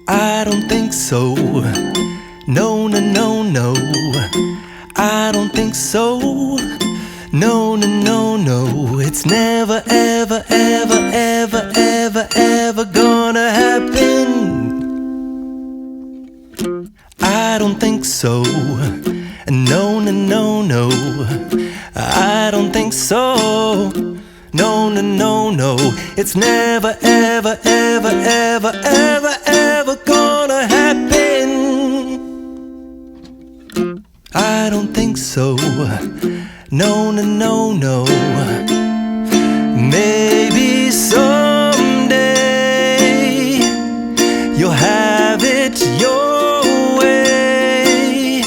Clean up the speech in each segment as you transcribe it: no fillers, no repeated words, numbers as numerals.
I don't think so. No, no, no, no. I don't think so. No, no, no, no. It's never, ever, ever, ever, ever, ever gonna happen. I don't think so. No, no, no, no. I don't think so. No, no, no, no. It's never, ever, ever, ever, ever, ever gonna happen. I don't think so. No, no, no, no. Maybe someday you'll have it your way.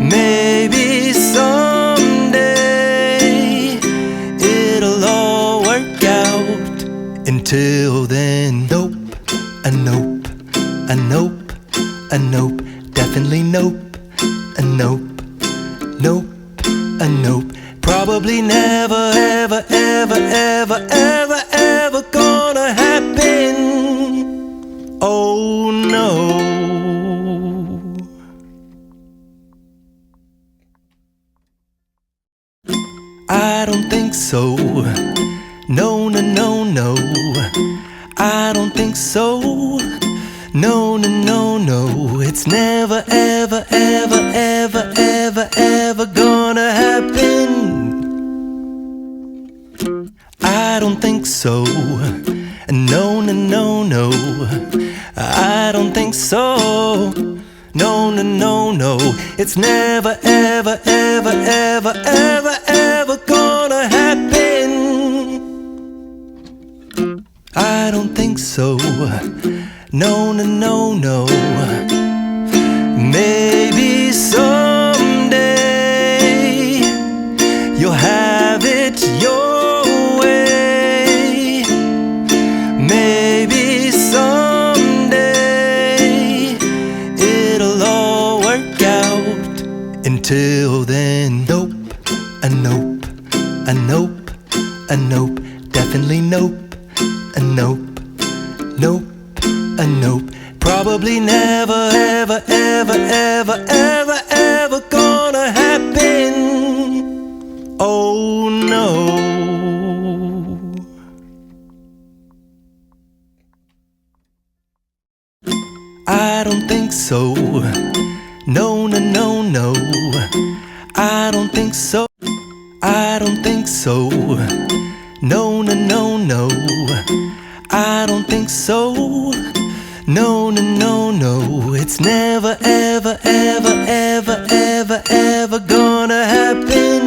Maybe someday it'll all work out. Until then, nope, a nope, a nope, a nope, definitely nope, a nope, nope, a nope. Probably never, ever, ever, ever, ever, ever gonna happen. Oh no. I don't think so. No, no, no, no. I don't think so. No, no, no, no. It's never, ever, ever, ever, ever, ever gonna happen. I don't think so. No, no, no, no. I don't think so. No, no, no, no. It's never, ever, ever, ever, ever, ever gonna happen. I don't think so. No, no, no, no. Maybe someday you'll have it your way. Maybe someday it'll all work out. Until then, nope, a nope, a nope, a nope, definitely nope, a nope, nope, a nope. Probably never, ever, ever, ever, ever, ever gonna happen. Oh no. I don't think so. No, no, no, no. I don't think so. I don't think so. No, no, no, no. I don't think so. No, no, no, no. It's never, ever, ever, ever, ever, ever gonna happen.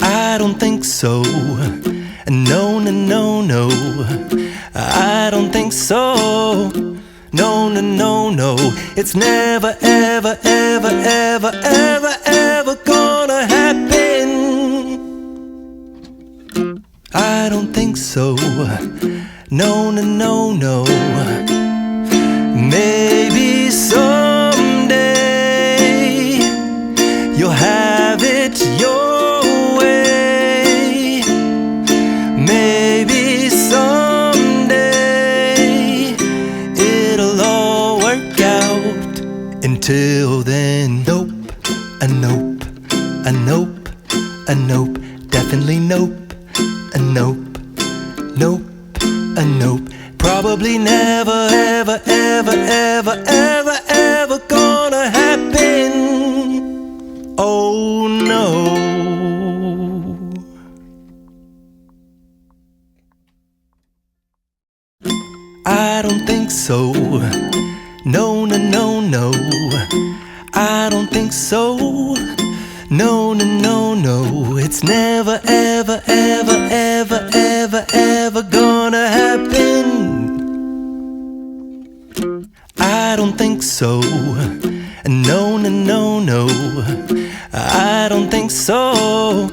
I don't think so. No, no, no, no. I don't think so. No, no, no, no. It's never, ever, ever, ever, ever, ever gonna happen. I don't think so. No, no, no, no. Maybe someday you'll have it your way. Maybe someday it'll all work out. Until then, nope, a nope, a nope, a nope, definitely nope, a nope, nope, a nope. Probably never, ever, ever, ever, ever, ever gonna happen. Oh no. I don't think so. No, no, no, no. I don't think so. No, no, no, no. It's never, ever, ever, ever, ever, ever gonna happen. I don't think so. No, no, no, no. I don't think so.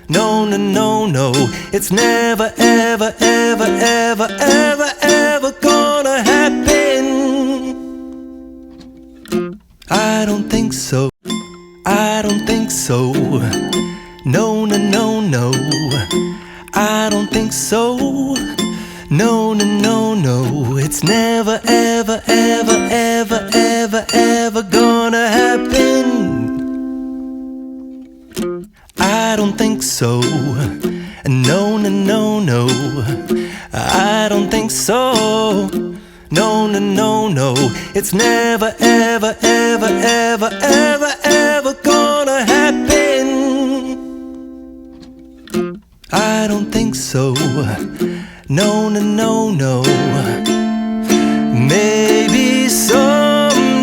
No, no, no, no. It's never, ever, ever, ever, ever, ever gonna happen. I don't think so. I don't think so. No, no, no, no. I don't think so. No, no, no. no, no, it's never, ever, ever, ever, ever, ever gonna happen. I don't think so. No, no, no, no, I don't think so. No, no, no, no, it's never, ever, ever, ever, ever, ever gonna happen. I don't think so. No, no, no, no. Maybe someday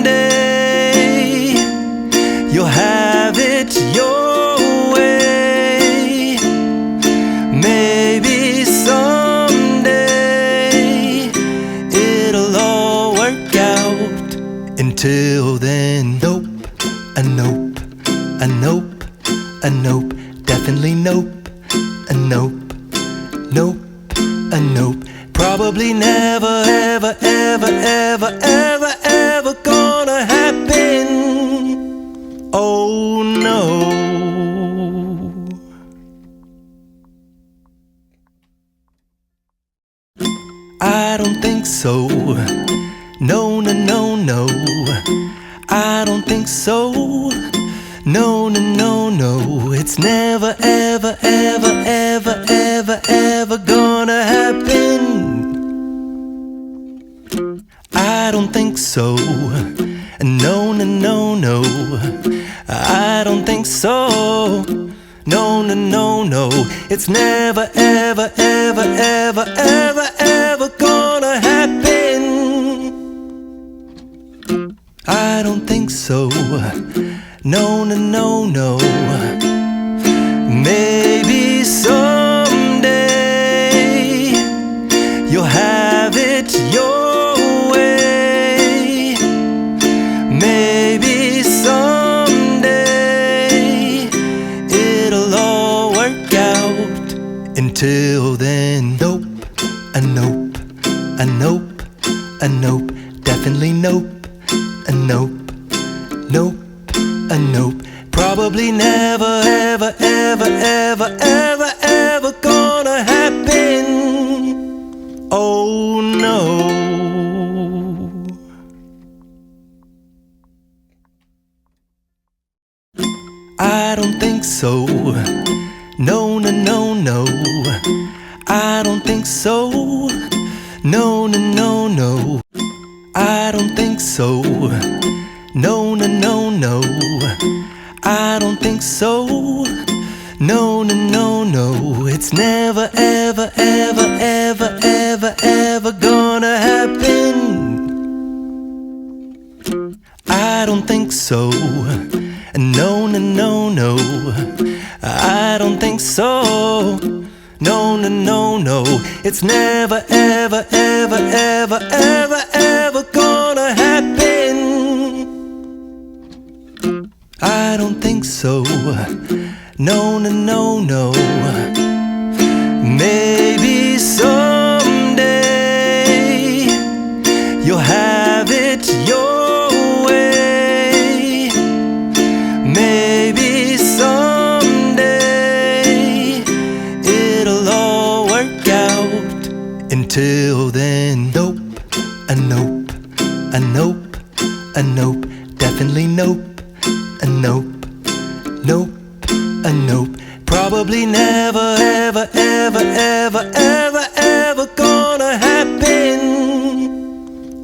you'll have it your way. Maybe someday it'll all work out. Until then, nope, a nope, a nope, a nope, definitely nope, a nope, nope, a nope. Probably never, ever, ever, ever, ever, ever gonna happen. Oh no. I don't think so. No, no, no, no, I don't think so. No, no, no, no, it's never, ever, ever, ever, ever, ever gonna happen. I don't think so. No, no, no, no, I don't think so. No, no, no, no, it's never, ever, ever, ever, ever, ever gonna happen. I don't think so. No, no, no, no. Maybe someday you'll have it your way. Maybe someday it'll all work out. Until then, nope, a nope, a nope, a nope, definitely nope, a nope, nope, a nope. Probably never, ever, ever, ever, ever, ever gonna happen. Oh no. I don't think so. No, no, no, no, I don't think so. No, no, no, no, I don't think so. No, no, no, no, I don't think so. No, no, no, no, it's never, ever, ever, ever, ever, ever gonna happen. I don't think so. No, no, no, no, I don't think so. No, no, no, no, it's never, ever, ever, ever, ever, ever gonna happen. I don't think so. No, no, no, no. Maybe someday you'll have it your way. Maybe someday it'll all work out. Until then, nope, a nope, a nope, a nope, definitely nope, a nope, nope, a nope. Probably never, ever, ever, ever, ever, ever gonna happen.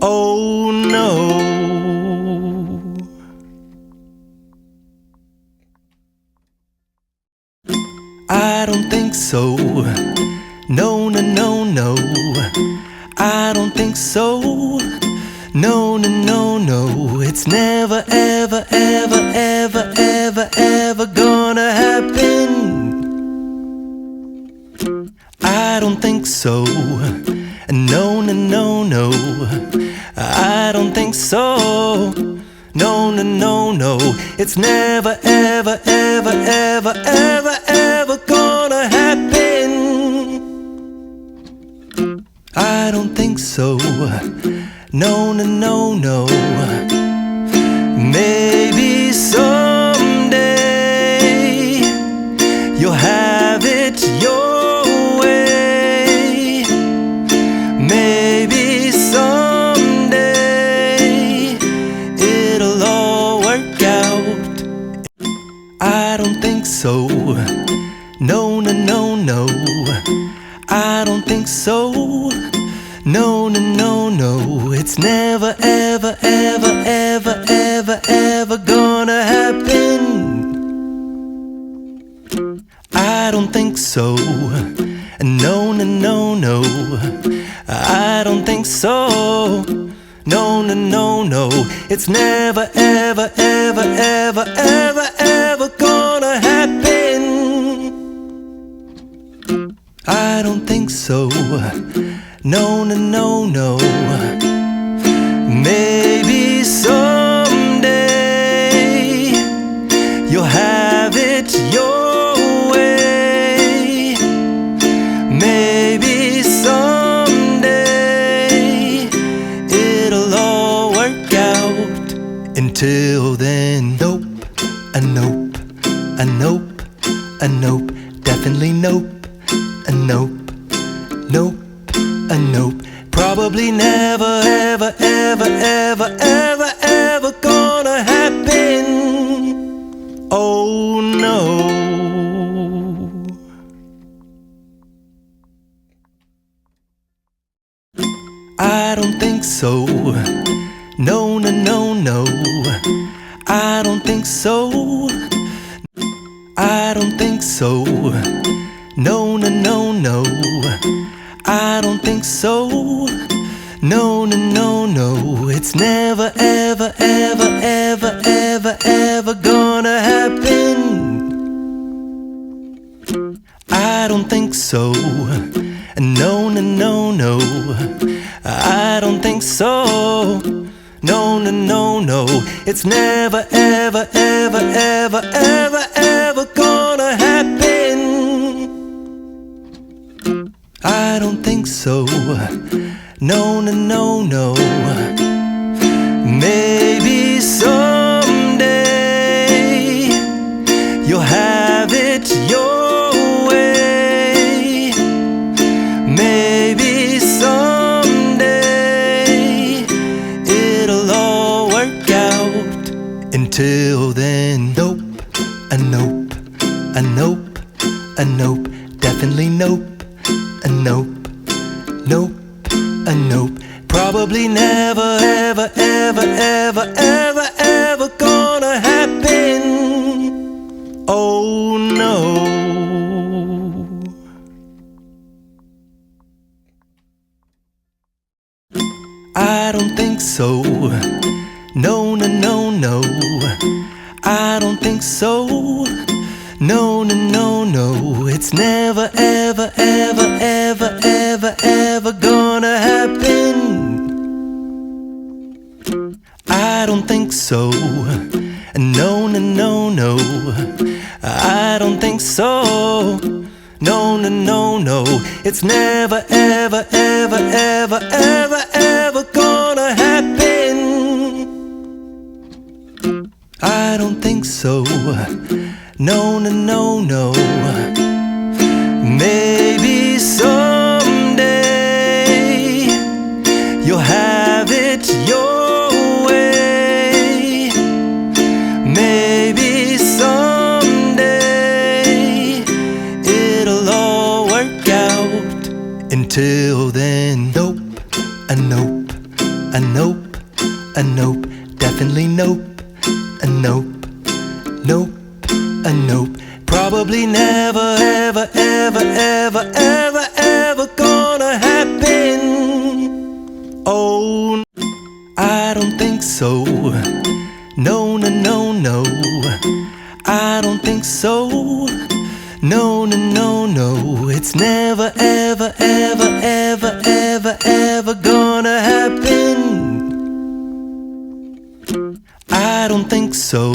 Oh no. I don't think so. No, no, no, no, I don't think so. No, no, no, no, it's never, ever, ever, ever, ever, ever gonna happen. I don't think so. No, no, no, no, I don't think so. No, no, no, no, it's never, ever, ever, ever, ever, ever gonna happen. I don't think so. No, no, no, no. Maybe someday you'll have it your way. Maybe No, no, no, no, it's never, ever, ever, ever, ever, ever gonna happen. I don't think so. No, no, no, no, I don't think so. No, no, no, no, it's never, ever, ever, ever, ever, ever gonna happen. I don't think so. No, no, no, no. Maybe someday you'll have it your way. Maybe someday it'll all work out. Until then, nope, a nope, a nope, a nope, definitely nope, a nope, nope, a nope. Probably never, ever, ever, ever, ever, ever gonna happen. Oh no. I don't think so. No, no, no, no, I don't think so. I don't think so. No, no, no, no, I don't think so. No, no, no, no, it's never, ever, ever, ever, ever, ever gonna happen. I don't think so. No, no, no, no, I don't think so. No, no, no, no, it's never, ever, ever, ever, ever, ever gonna happen. I don't think so. No, no, no, no. Maybe someday you'll have it your way. Maybe someday it'll all work out. Until then, nope, a nope, a nope, a nope, definitely nope, a nope, nope, a nope. Probably never, ever, ever, ever, ever, ever gonna happen. Oh no. I don't think so. No, no, no, no, I don't think so. No, no, no, no, it's never, ever, ever, ever, ever, ever gonna happen. I don't think so. No, no, no, no, I don't think so. No, no, no, no, it's never, ever, ever, ever, ever, ever gonna happen. I don't think so. No, no, no, no. Maybe someday you'll have it your way. Maybe someday it'll all work out. Until then, nope, a nope, a nope, a nope, definitely nope, a nope, nope, a nope. Probably never, ever, ever, ever, ever, ever gonna happen. Oh, I don't think so. No, no, no, no, I don't think so. No, no, no, no, it's never, ever, ever, ever, ever, ever gonna happen. I don't think so.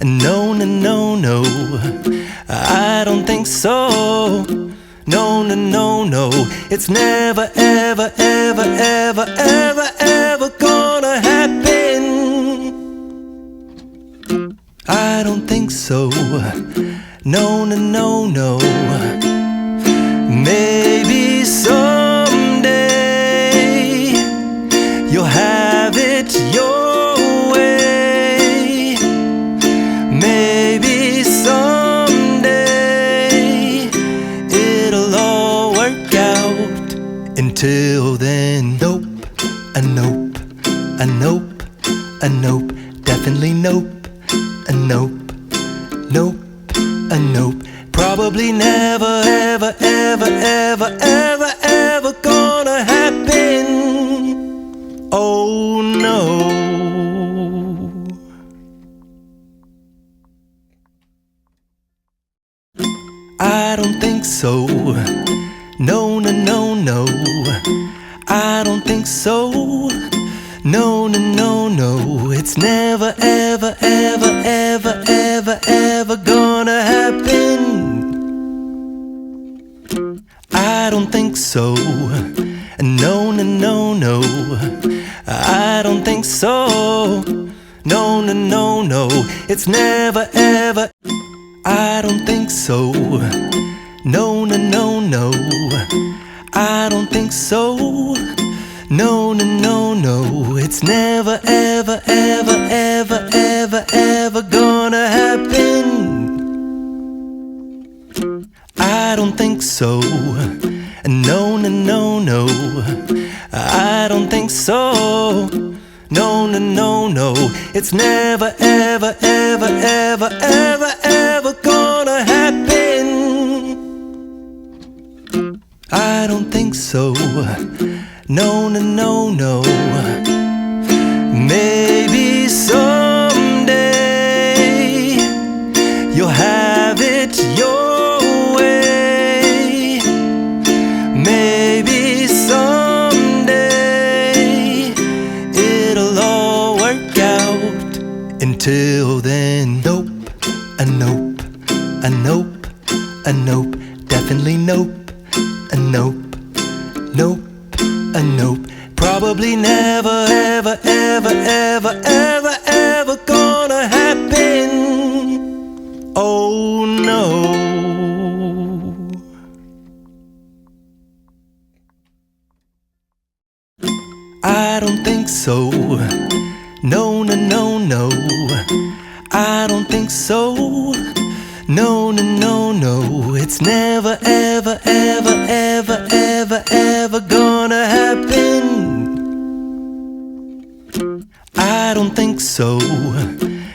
No, no, no, no, I don't think so. No, no, no, no, it's never, ever, ever, ever, ever, ever gonna happen. I don't think so. No, no, no, no. Maybe someday you'll have it your way. Maybe someday it'll all work out. Until Until then, nope, a nope, a nope, a nope, definitely nope, a nope, nope, a nope. Probably never, ever, ever, ever, ever, ever gonna happen. Oh no. I don't think so. No, no, no, no. I don't think so. No, no, no, no. It's never, ever, ever, ever, ever, ever gonna happen. I don't think so. No, no, no, no. I don't think so. No, no, no, no. It's never, ever. I don't think so. No, no, no, no. I don't think so. No, no, no, no. It's never, ever, ever, ever, ever, ever gonna happen. I don't think so. No, no, no, no. I don't think so. No, no, no, no. It's never, ever, ever, ever, ever, ever gonna happen. I don't think so. No, no, no, no. Maybe someday you'll have it your way. Maybe someday it'll all work out. Until then, nope, a nope, a nope, a nope, definitely nope, a nope, nope, a nope. Probably never, ever, ever, ever, ever, ever gonna happen. Oh no. I don't think so. No, no, no, no. I don't think so. No, no, no, no. It's never, ever, ever, ever, ever, ever gonna happen. I don't think so.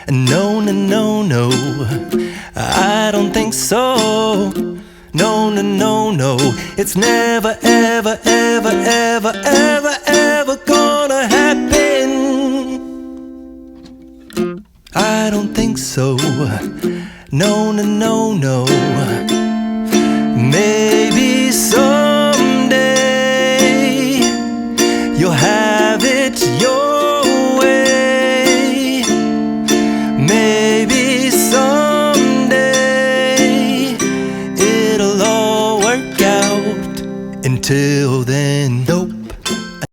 No, no, no, no. I don't think so. No, no, no, no. It's never, ever, ever, ever, ever, ever gonna happen. I don't think so. No, no, no, no. Maybe